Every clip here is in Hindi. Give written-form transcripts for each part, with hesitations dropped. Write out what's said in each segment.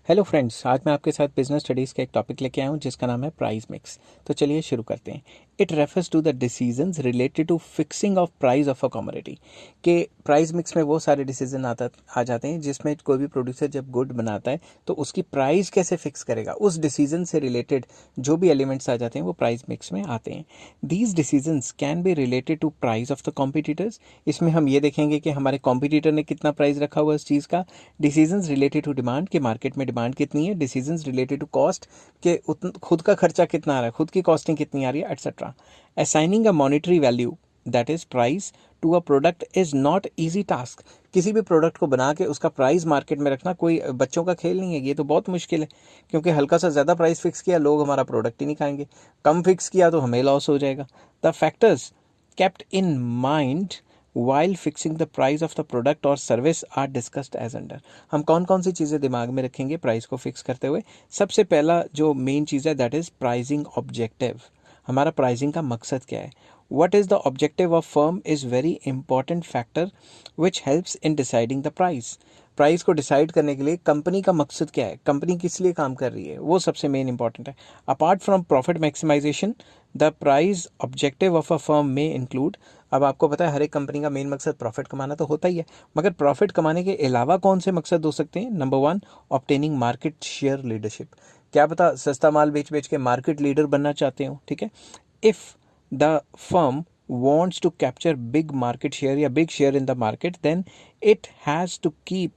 हेलो फ्रेंड्स, आज मैं आपके साथ बिजनेस स्टडीज़ का एक टॉपिक लेके आया हूँ जिसका नाम है प्राइस मिक्स। तो चलिए शुरू करते हैं। It refers to the decisions related to fixing of price of a commodity. के प्राइस मिक्स में वो सारे डिसीजन आ जाते हैं जिसमें कोई भी प्रोड्यूसर जब गुड बनाता है तो उसकी प्राइस कैसे फिक्स करेगा, उस डिसीजन से रिलेटेड जो भी एलिमेंट्स आ जाते हैं वो प्राइस मिक्स में आते हैं। These decisions can be related to price of the competitors. इसमें हम ये देखेंगे कि हमारे कॉम्पिटिटर ने कितना प्राइस रखा हुआ है इस चीज़ का। डिसीजंस रिलेटेड टू डिमांड, के मार्केट में डिमांड कितनी है। डिसीजंस रिलेटेड टू कॉस्ट, के खुद का खर्चा कितना आ रहा है, खुद की कॉस्टिंग कितनी आ रही है, etcetera. Assigning a monetary value that is price to a product is not easy task. किसी भी प्रोडक्ट को बना के उसका प्राइस मार्केट में रखना कोई बच्चों का खेल नहीं है, ये तो बहुत मुश्किल है। क्योंकि हल्का सा ज़्यादा प्राइस फिक्स किया, लोग हमारा प्रोडक्ट ही नहीं खाएंगे। कम फिक्स किया तो हमें लॉस हो जाएगा। The factors kept in mind while fixing the price of the product or service are discussed as under। हम कौन कौन सी चीज़ें दिमाग में रखेंगे प्राइस को फिक्स करते हुए। सबसे पहला जो मेन चीज़ है दैट इज़ प्राइसिंग ऑब्जेक्टिव। हमारा प्राइसिंग का मकसद क्या है। what is the objective of firm is very important factor which helps in deciding the price। Price को डिसाइड करने के लिए कंपनी का मकसद क्या है, कंपनी किस लिए काम कर रही है, वो सबसे मेन इंपॉर्टेंट है। Apart from profit maximization the price objective of a firm में इंक्लूड। अब आपको पता है हर एक कंपनी का मेन मकसद प्रॉफिट कमाना तो होता ही है, मगर प्रॉफिट कमाने के अलावा कौन से मकसद हो सकते हैं। Number one, obtaining market share leadership. क्या पता सस्ता माल बेच बेच के मार्केट लीडर बनना चाहते हो, ठीक है। If the firm wants to capture big market share या big share in the market, then it has to keep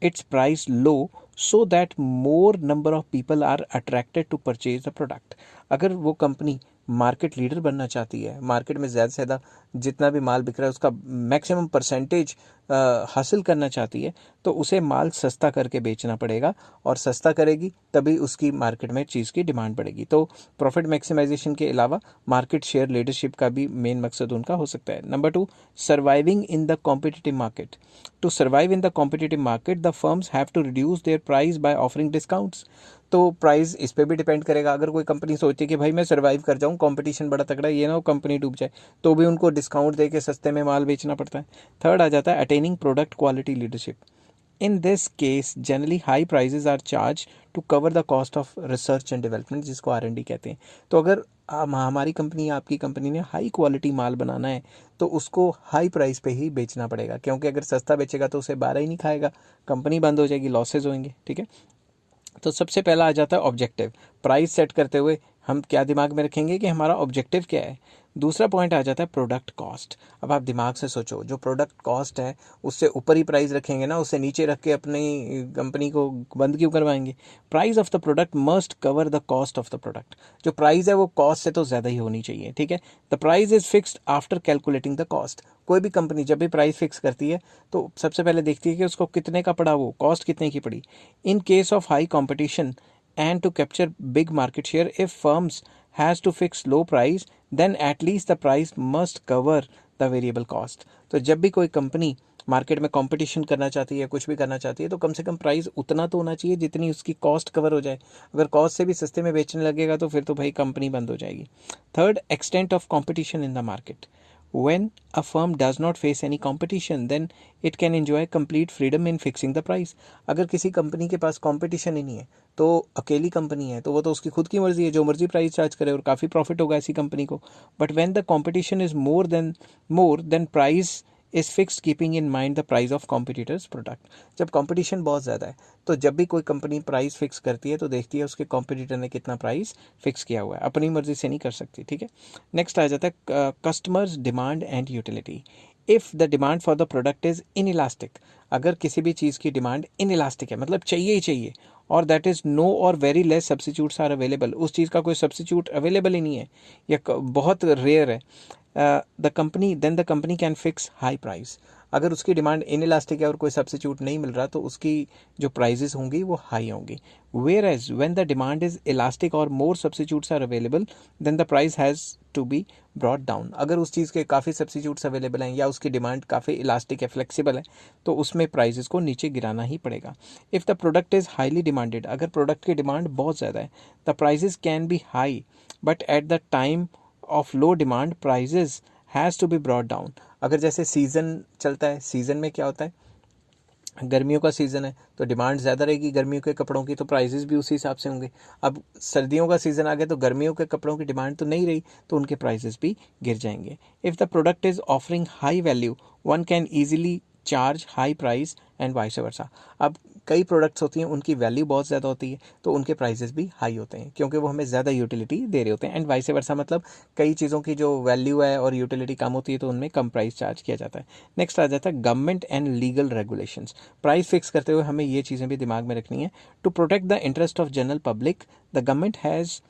its price low so that more number of people are attracted to purchase the product। अगर वो कंपनी मार्केट लीडर बनना चाहती है, मार्केट में ज़्यादा से ज़्यादा जितना भी माल बिक रहा है उसका मैक्सिमम परसेंटेज हासिल करना चाहती है, तो उसे माल सस्ता करके बेचना पड़ेगा, और सस्ता करेगी तभी उसकी मार्केट में चीज़ की डिमांड बढ़ेगी। तो प्रॉफिट मैक्सिमाइजेशन के अलावा मार्केट शेयर लीडरशिप का भी मेन मकसद उनका हो सकता है। Number two, surviving in the competitive market. To survive in the competitive market the firms have to reduce their price by offering discounts. तो प्राइस इस पे भी डिपेंड करेगा। अगर कोई कंपनी सोचती है कि भाई मैं सर्वाइव कर जाऊँ, कंपटीशन बड़ा तगड़ा है, ये ना हो कंपनी डूब जाए, तो भी उनको डिस्काउंट दे के सस्ते में माल बेचना पड़ता है। थर्ड आ जाता है attaining product quality leadership. In this case generally high prices are charge to cover the cost of research and development, जिसको R&D कहते हैं। तो अगर हमारी कंपनी या आपकी कंपनी ने हाई क्वालिटी माल बनाना है तो उसको हाई प्राइस पे ही बेचना पड़ेगा, क्योंकि अगर सस्ता बेचेगा तो उसे बारह ही नहीं खाएगा, कंपनी बंद हो जाएगी, लॉसेज होंगे, ठीक है। तो सबसे पहला आ जाता है ऑब्जेक्टिव। प्राइस सेट करते हुए हम क्या दिमाग में रखेंगे कि हमारा ऑब्जेक्टिव क्या है। दूसरा पॉइंट आ जाता है प्रोडक्ट कॉस्ट। अब आप दिमाग से सोचो, जो प्रोडक्ट कॉस्ट है उससे ऊपर ही प्राइस रखेंगे ना, उससे नीचे रख के अपनी कंपनी को बंद क्यों करवाएंगे। Price of the product must cover the cost of the product. जो प्राइस है वो कॉस्ट से तो ज़्यादा ही होनी चाहिए, ठीक है। The price is fixed after calculating the cost. कोई भी कंपनी जब भी प्राइस फिक्स करती है तो सबसे पहले देखती है कि उसको कितने का पड़ा, वो कॉस्ट कितने की पड़ी। In case of high competition and to capture big market share, if firms has to fix low price then at least the price must cover the variable cost। तो जब भी कोई कंपनी मार्केट में कंपटीशन करना चाहती है, कुछ भी करना चाहती है, तो कम से कम प्राइस उतना तो होना चाहिए जितनी उसकी कॉस्ट कवर हो जाए। अगर कॉस्ट से भी सस्ते में बेचने लगेगा तो फिर तो भाई कंपनी बंद हो जाएगी। Third, extent of competition in the market. When a firm does not face any competition, then it can enjoy complete freedom in fixing the price। अगर किसी कंपनी के पास कंपटीशन ही नहीं है, तो अकेली कंपनी है, तो वो तो उसकी खुद की मर्जी है, जो मर्जी प्राइस चार्ज करे और काफ़ी प्रॉफिट होगा ऐसी कंपनी को। But when the competition is more than price is fixed keeping in mind the price of competitors product. जब कंपटीशन बहुत ज़्यादा है तो जब भी कोई कंपनी प्राइस फिक्स करती है तो देखती है उसके कॉम्पिटिटर ने कितना प्राइस फिक्स किया हुआ है, अपनी मर्जी से नहीं कर सकती, ठीक है। नेक्स्ट आ जाता है customers demand and utility. If the demand for the product is inelastic. अगर किसी भी चीज़ की डिमांड इनइलास्टिक है, मतलब चाहिए ही चाहिए, और दैट इज़ नो और very less substitutes are available, उस चीज़ का कोई सब्सिट्यूट अवेलेबल ही नहीं है या बहुत रेयर है, then the company can fix high price. अगर उसकी डिमांड इनइलास्टिक है और कोई सब्सिट्यूट नहीं मिल रहा तो उसकी जो प्राइजेस होंगी वो हाई होंगी। Whereas when the demand is elastic और more substitutes are available then the price has to be brought down. अगर उस चीज़ के काफ़ी सब्सिट्यूट्स अवेलेबल हैं या उसकी डिमांड काफ़ी इलास्टिक है, फ्लेक्सिबल है, तो उसमें प्राइजेस को नीचे गिराना ही पड़ेगा। If the product is highly demanded, अगर प्रोडक्ट की डिमांड बहुत ज़्यादा है, the prices can be high but at the time of low demand prices has to be brought down. अगर जैसे सीज़न चलता है, सीज़न में क्या होता है, गर्मियों का सीज़न है तो डिमांड ज़्यादा रहेगी गर्मियों के कपड़ों की, तो प्राइजेस भी उसी हिसाब से होंगे। अब सर्दियों का सीज़न आ गया तो गर्मियों के कपड़ों की डिमांड तो नहीं रही, तो उनके प्राइजेस भी गिर जाएंगे। If the product is offering high value, one can easily charge high price and vice versa. अब कई प्रोडक्ट्स होती हैं उनकी वैल्यू बहुत ज़्यादा होती है तो उनके प्राइजेस भी हाई होते हैं, क्योंकि वो हमें ज़्यादा यूटिलिटी दे रहे होते हैं। एंड वाइस वर्सा मतलब कई चीज़ों की जो वैल्यू है और यूटिलिटी कम होती है तो उनमें कम प्राइस चार्ज किया जाता है। नेक्स्ट आ जाता है government and legal regulations. Price fix करते हुए हमें ये चीज़ें भी दिमाग में रखनी है। To protect the interest of general public, the government has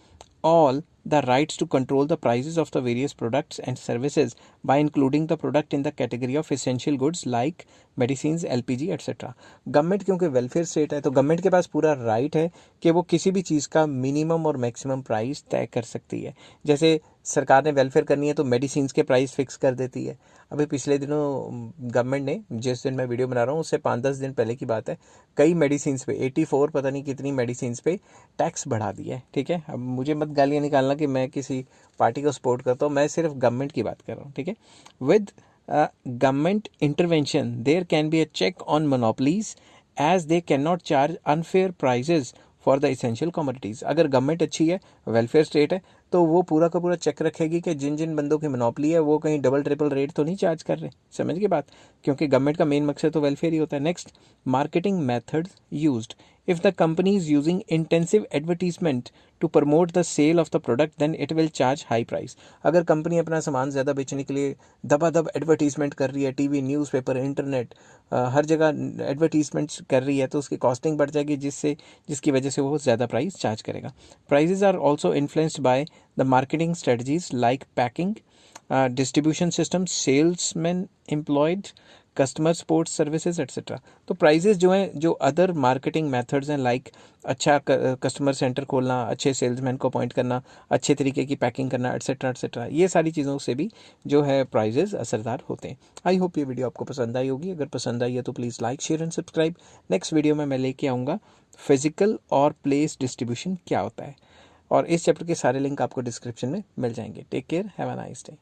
all the rights to control the prices of the various products and services by including the product in the category of essential goods like medicines, LPG etc. Government क्योंकि वेलफेयर स्टेट है तो गवर्नमेंट के पास पूरा राइट है कि वो किसी भी चीज़ का मिनिमम और मैक्सिमम प्राइस तय कर सकती है। जैसे सरकार ने वेलफेयर करनी है तो मेडिसिन्स के प्राइस फिक्स कर देती है। अभी पिछले दिनों गवर्नमेंट ने, जिस दिन मैं वीडियो बना रहा हूँ उससे 5-10 दिन पहले की बात है, कई मेडिसिन्स पे 84 पता नहीं कितनी मेडिसिन्स पे टैक्स बढ़ा दिया है। ठीक है, अब मुझे मत गालियाँ निकालना कि मैं किसी पार्टी को सपोर्ट करता हूँ, मैं सिर्फ गवर्नमेंट की बात कर रहा हूँ। ठीक है, with government intervention there can be a check on monopolies as they cannot charge unfair prices for the essential commodities. अगर गवर्नमेंट अच्छी है, वेलफेयर स्टेट है, तो वो पूरा का पूरा चेक रखेगी कि जिन जिन बंदों की मोनोपली है वो कहीं डबल ट्रिपल रेट तो नहीं चार्ज कर रहे। समझ के बात, क्योंकि गवर्नमेंट का मेन मकसद तो वेलफेयर ही होता है। Next, marketing methods used. If the company is using intensive advertisement to promote the sale of the product, then it will charge high price. अगर कंपनी अपना सामान ज़्यादा बेचने के लिए दबादब एडवर्टीजमेंट कर रही है, टीवी, न्यूज़पेपर, इंटरनेट, हर जगह एडवर्टीजमेंट्स कर रही है, तो उसकी कॉस्टिंग बढ़ जाएगी जिसकी वजह से वो ज़्यादा प्राइस चार्ज करेगा। Prices are also influenced by the marketing strategies like packing, distribution system, salesman employed, customer support services etcetera. तो प्राइजेस जो हैं, जो अदर मार्केटिंग मेथड्स हैं लाइक अच्छा कस्टमर सेंटर खोलना, अच्छे सेल्समैन को अपॉइंट करना, अच्छे तरीके की पैकिंग करना एट्सेट्रा एट्सेट्रा, ये सारी चीज़ों से भी जो है प्राइजेस असरदार होते हैं। आई होप ये वीडियो आपको पसंद आई होगी। अगर पसंद आई है तो please like, share and subscribe. Next video में मैं लेके आऊँगा फिजिकल और प्लेस डिस्ट्रीब्यूशन क्या होता है, और इस चैप्टर के सारे लिंक आपको डिस्क्रिप्शन में मिल जाएंगे। Take care, have a nice day.